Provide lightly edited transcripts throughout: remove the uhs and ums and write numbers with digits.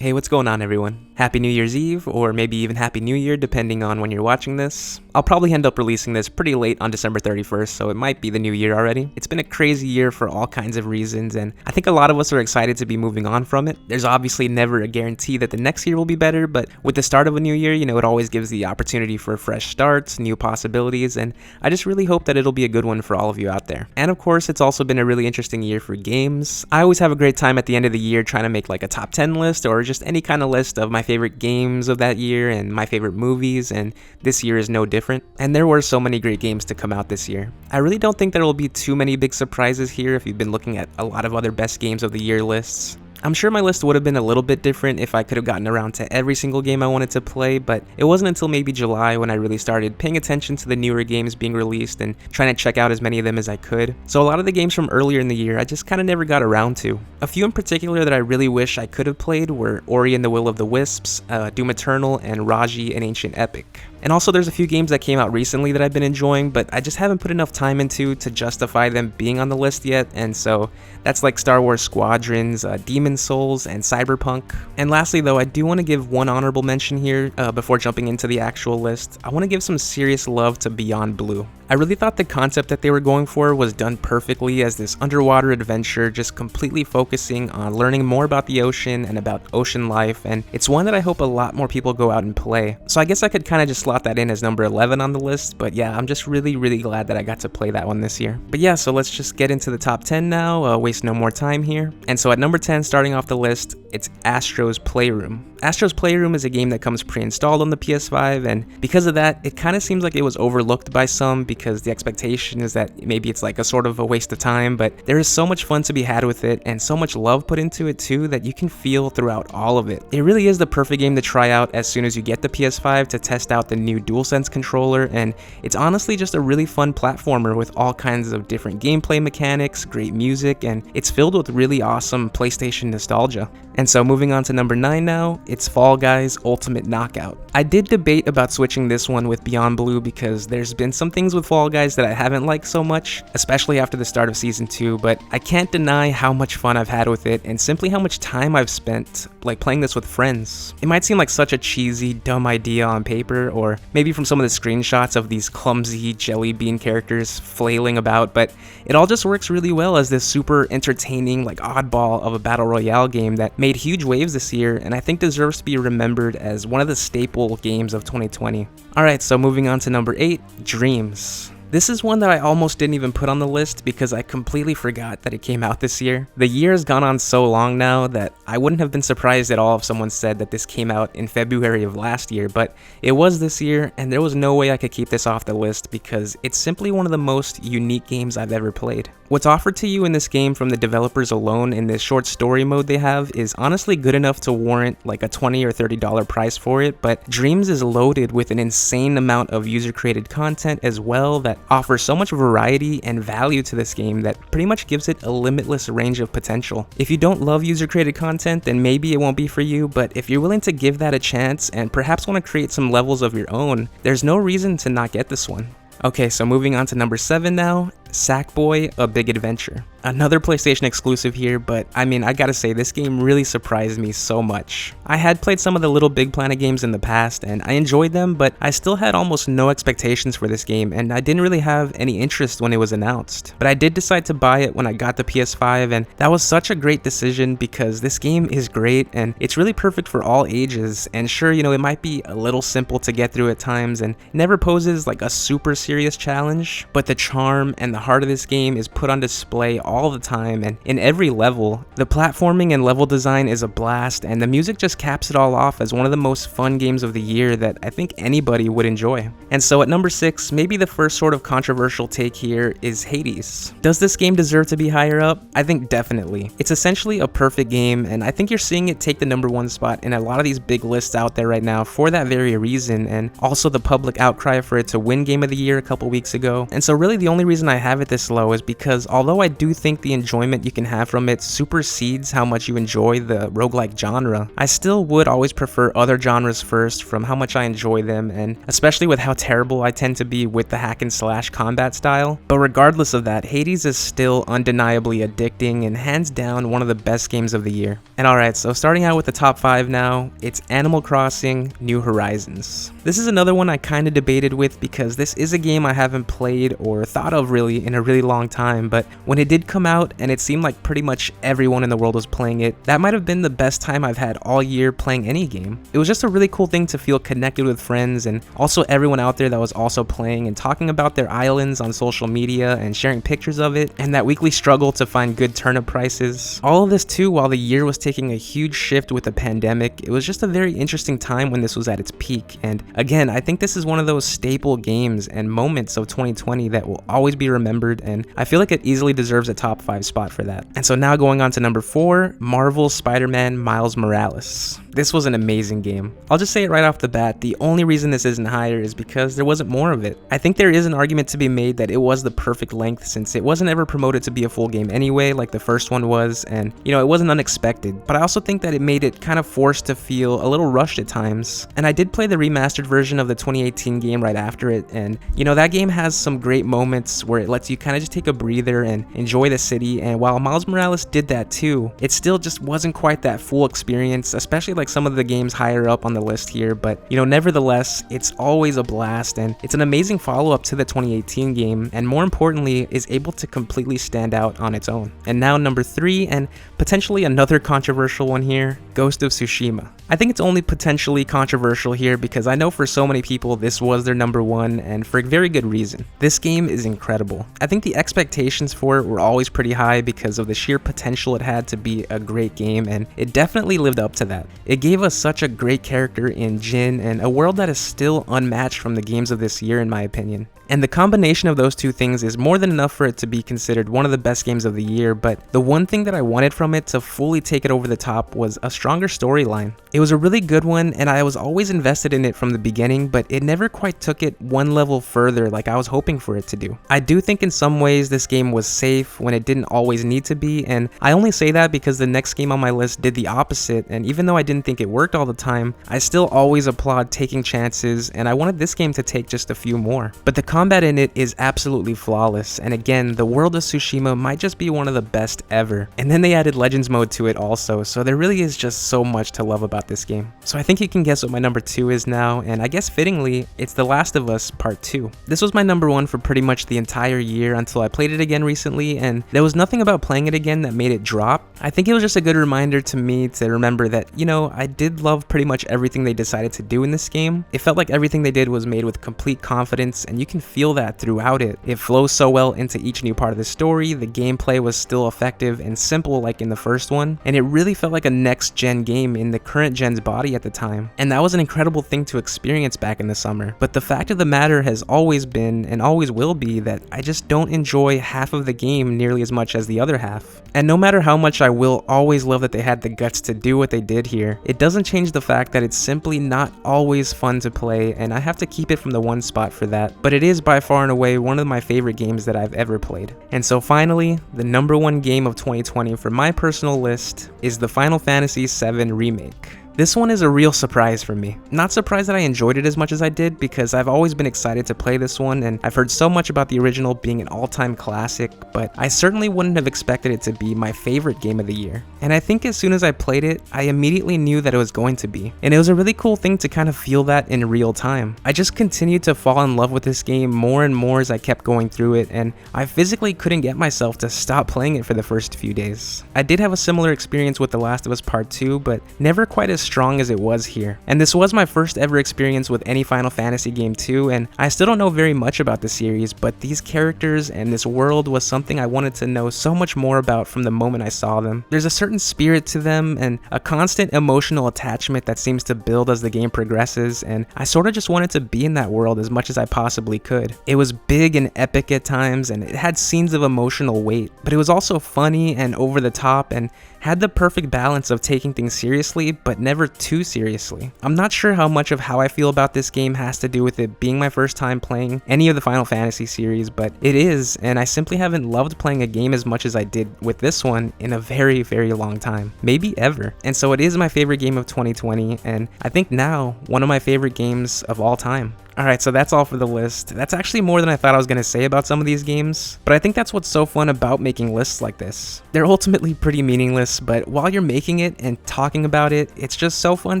Hey, what's going on, everyone? Happy New Year's Eve, or maybe even Happy New Year, depending on when you're watching this. I'll probably end up releasing this pretty late on December 31st, so it might be the new year already. It's been a crazy year for all kinds of reasons, and I think a lot of us are excited to be moving on from it. There's obviously never a guarantee that the next year will be better, but with the start of a new year, it always gives the opportunity for fresh starts, new possibilities, and I just really hope that it'll be a good one for all of you out there. And of course, it's also been a really interesting year for games. I always have a great time at the end of the year trying to make like a top 10 list or just any kind of list of my favorite games of that year and my favorite movies, and this year is no different. And there were so many great games to come out this year. I really don't think there will be too many big surprises here if you've been looking at a lot of other best games of the year lists. I'm sure my list would have been a little bit different if I could have gotten around to every single game I wanted to play, but it wasn't until maybe July when I really started paying attention to the newer games being released and trying to check out as many of them as I could. So a lot of the games from earlier in the year I just kind of never got around to. A few in particular that I really wish I could have played were Ori and the Will of the Wisps, Doom Eternal, and Raji: An Ancient Epic. And also there's a few games that came out recently that I've been enjoying, but I just haven't put enough time into to justify them being on the list yet, and so that's like Star Wars Squadrons, Demon's Souls, and Cyberpunk. And lastly though, I do want to give one honorable mention here before jumping into the actual list. I want to give some serious love to Beyond Blue. I really thought the concept that they were going for was done perfectly as this underwater adventure just completely focusing on learning more about the ocean and about ocean life, and it's one that I hope a lot more people go out and play. So I guess I could kind of just slot that in as number 11 on the list, but yeah, I'm just really glad that I got to play that one this year. But yeah, so let's just get into the top 10 now, waste no more time here. And so at number 10, starting off the list, it's Astros Playroom. Astros Playroom is a game that comes pre-installed on the PS5, and because of that, it kind of seems like it was overlooked by some because the expectation is that maybe it's like a sort of a waste of time, but there is so much fun to be had with it and so much love put into it too that you can feel throughout all of it. It really is the perfect game to try out as soon as you get the PS5 to test out the new DualSense controller, and it's honestly just a really fun platformer with all kinds of different gameplay mechanics, great music, and it's filled with really awesome PlayStation nostalgia. And so moving on to number 9 now, it's Fall Guys Ultimate Knockout. I did debate about switching this one with Beyond Blue because there's been some things with Fall Guys that I haven't liked so much, especially after the start of Season 2, but I can't deny how much fun I've had with it and simply how much time I've spent like playing this with friends. It might seem like such a cheesy, dumb idea on paper, or maybe from some of the screenshots of these clumsy jelly bean characters flailing about, but it all just works really well as this super entertaining, like oddball of a battle royale game that made huge waves this year and I think deserves to be remembered as one of the staple games of 2020. Alright, so moving on to number 8, Dreams. This is one that I almost didn't even put on the list because I completely forgot that it came out this year. The year has gone on so long now that I wouldn't have been surprised at all if someone said that this came out in February of last year, but it was this year and there was no way I could keep this off the list because it's simply one of the most unique games I've ever played. What's offered to you in this game from the developers alone in this short story mode they have is honestly good enough to warrant like a $20 or $30 price for it, but Dreams is loaded with an insane amount of user-created content as well that offers so much variety and value to this game that pretty much gives it a limitless range of potential. If you don't love user-created content, then maybe it won't be for you, but if you're willing to give that a chance and perhaps want to create some levels of your own, there's no reason to not get this one. Okay, so moving on to number 7 now, Sackboy: A Big Adventure. Another PlayStation exclusive here, but I mean, I gotta say, this game really surprised me so much. I had played some of the Little Big Planet games in the past, and I enjoyed them, but I still had almost no expectations for this game, and I didn't really have any interest when it was announced. But I did decide to buy it when I got the PS5, and that was such a great decision because this game is great, and it's really perfect for all ages, and sure, it might be a little simple to get through at times, and never poses like a super serious challenge, but the charm and the heart of this game is put on display all the time and in every level. The platforming and level design is a blast, and the music just caps it all off as one of the most fun games of the year that I think anybody would enjoy. And so at number 6, maybe the first sort of controversial take here is Hades. Does this game deserve to be higher up? I think definitely. It's essentially a perfect game, and I think you're seeing it take the number 1 spot in a lot of these big lists out there right now for that very reason, and also the public outcry for it to win Game of the Year a couple weeks ago. And so really the only reason I have it this low is because although I do think the enjoyment you can have from it supersedes how much you enjoy the roguelike genre, I still would always prefer other genres first from how much I enjoy them, and especially with how terrible I tend to be with the hack and slash combat style. But regardless of that, Hades is still undeniably addicting and hands down one of the best games of the year. And alright, so starting out with the top 5 now, it's Animal Crossing New Horizons. This is another one I kinda debated with because this is a game I haven't played or thought of really in a really long time, but when it did come out and it seemed like pretty much everyone in the world was playing it, that might have been the best time I've had all year playing any game. It was just a really cool thing to feel connected with friends and also everyone out there that was also playing and talking about their islands on social media and sharing pictures of it, and that weekly struggle to find good turnip prices. All of this too while the year was taking a huge shift with the pandemic. It was just a very interesting time when this was at its peak, and again, I think this is one of those staple games and moments of 2020 that will always be remembered, and I feel like it easily deserves a top 5 spot for that. And so now going on to number 4, Marvel's Spider-Man Miles Morales. This was an amazing game. I'll just say it right off the bat, the only reason this isn't higher is because there wasn't more of it. I think there is an argument to be made that it was the perfect length since it wasn't ever promoted to be a full game anyway like the first one was, and you know, it wasn't unexpected, but I also think that it made it kind of forced to feel a little rushed at times. And I did play the remastered version of the 2018 game right after it, and you know, that game has some great moments where it lets you kind of just take a breather and enjoy the city, and while Miles Morales did that too, it still just wasn't quite that full experience, especially like some of the games higher up on the list here. But you know, nevertheless, it's always a blast, and it's an amazing follow-up to the 2018 game, and more importantly, is able to completely stand out on its own. And now number 3, and potentially another controversial one here, Ghost of Tsushima. I think it's only potentially controversial here because I know for so many people this was their number 1, and for a very good reason. This game is incredible. I think the expectations for it were always pretty high because of the sheer potential it had to be a great game, and it definitely lived up to that. It gave us such a great character in Jin and a world that is still unmatched from the games of this year in my opinion. And the combination of those two things is more than enough for it to be considered one of the best games of the year, but the one thing that I wanted from it to fully take it over the top was a stronger storyline. It was a really good one, and I was always invested in it from the beginning, but it never quite took it one level further like I was hoping for it to do. I do think in some ways this game was safe when it didn't always need to be, and I only say that because the next game on my list did the opposite, and even though I didn't think it worked all the time, I still always applaud taking chances, and I wanted this game to take just a few more. But the combat in it is absolutely flawless, and again, the world of Tsushima might just be one of the best ever. And then they added Legends mode to it also, so there really is just so much to love about this game. So I think you can guess what my number 2 is now, and I guess fittingly, it's The Last of Us Part 2. This was my number 1 for pretty much the entire year until I played it again recently, and there was nothing about playing it again that made it drop. I think it was just a good reminder to me to remember that, you know, I did love pretty much everything they decided to do in this game. It felt like everything they did was made with complete confidence, and you can feel that throughout it. It flows so well into each new part of the story, the gameplay was still effective and simple like in the first one, and it really felt like a next-gen game in the current gen's body at the time. And that was an incredible thing to experience back in the summer. But the fact of the matter has always been, and always will be, that I just don't enjoy half of the game nearly as much as the other half. And no matter how much I will always love that they had the guts to do what they did here, it doesn't change the fact that it's simply not always fun to play, and I have to keep it from the 1 spot for that. But it is by far and away one of my favorite games that I've ever played. And so finally, the number 1 game of 2020 for my personal list is the Final Fantasy VII Remake. This one is a real surprise for me. Not surprised that I enjoyed it as much as I did, because I've always been excited to play this one, and I've heard so much about the original being an all-time classic, but I certainly wouldn't have expected it to be my favorite game of the year. And I think as soon as I played it, I immediately knew that it was going to be. And it was a really cool thing to kind of feel that in real time. I just continued to fall in love with this game more and more as I kept going through it, and I physically couldn't get myself to stop playing it for the first few days. I did have a similar experience with The Last of Us Part 2, but never quite as strong as it was here. And this was my first ever experience with any Final Fantasy game too, and I still don't know very much about the series, but these characters and this world was something I wanted to know so much more about from the moment I saw them. There's a certain spirit to them and a constant emotional attachment that seems to build as the game progresses, and I sort of just wanted to be in that world as much as I possibly could. It was big and epic at times, and it had scenes of emotional weight, but it was also funny and over the top, and had the perfect balance of taking things seriously, but never too seriously. I'm not sure how much of how I feel about this game has to do with it being my first time playing any of the Final Fantasy series, but it is, and I simply haven't loved playing a game as much as I did with this one in a very, very long time. Maybe ever. And so it is my favorite game of 2020, and I think now one of my favorite games of all time. Alright, so that's all for the list. That's actually more than I thought I was going to say about some of these games, but I think that's what's so fun about making lists like this. They're ultimately pretty meaningless, but while you're making it and talking about it, it's just so fun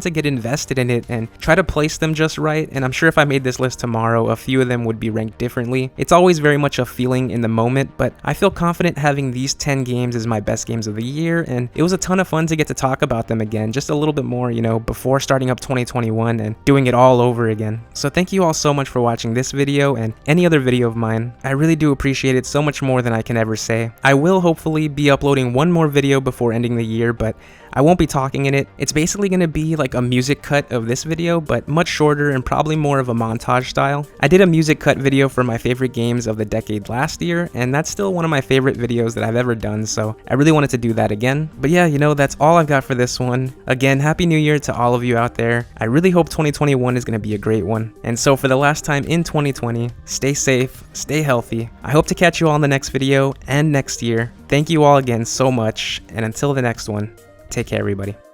to get invested in it and try to place them just right, and I'm sure if I made this list tomorrow, a few of them would be ranked differently. It's always very much a feeling in the moment, but I feel confident having these 10 games as my best games of the year, and it was a ton of fun to get to talk about them again, just a little bit more, before starting up 2021 and doing it all over again. So thank you all so much for watching this video and any other video of mine. I really do appreciate it so much more than I can ever say. I will hopefully be uploading one more video before ending the year, but I won't be talking in it. It's basically going to be like a music cut of this video, but much shorter and probably more of a montage style. I did a music cut video for my favorite games of the decade last year, and that's still one of my favorite videos that I've ever done, so I really wanted to do that again. But yeah, that's all I've got for this one. Again, Happy New Year to all of you out there. I really hope 2021 is going to be a great one. And so for the last time in 2020, stay safe, stay healthy. I hope to catch you all in the next video and next year. Thank you all again so much, and until the next one, take care, everybody.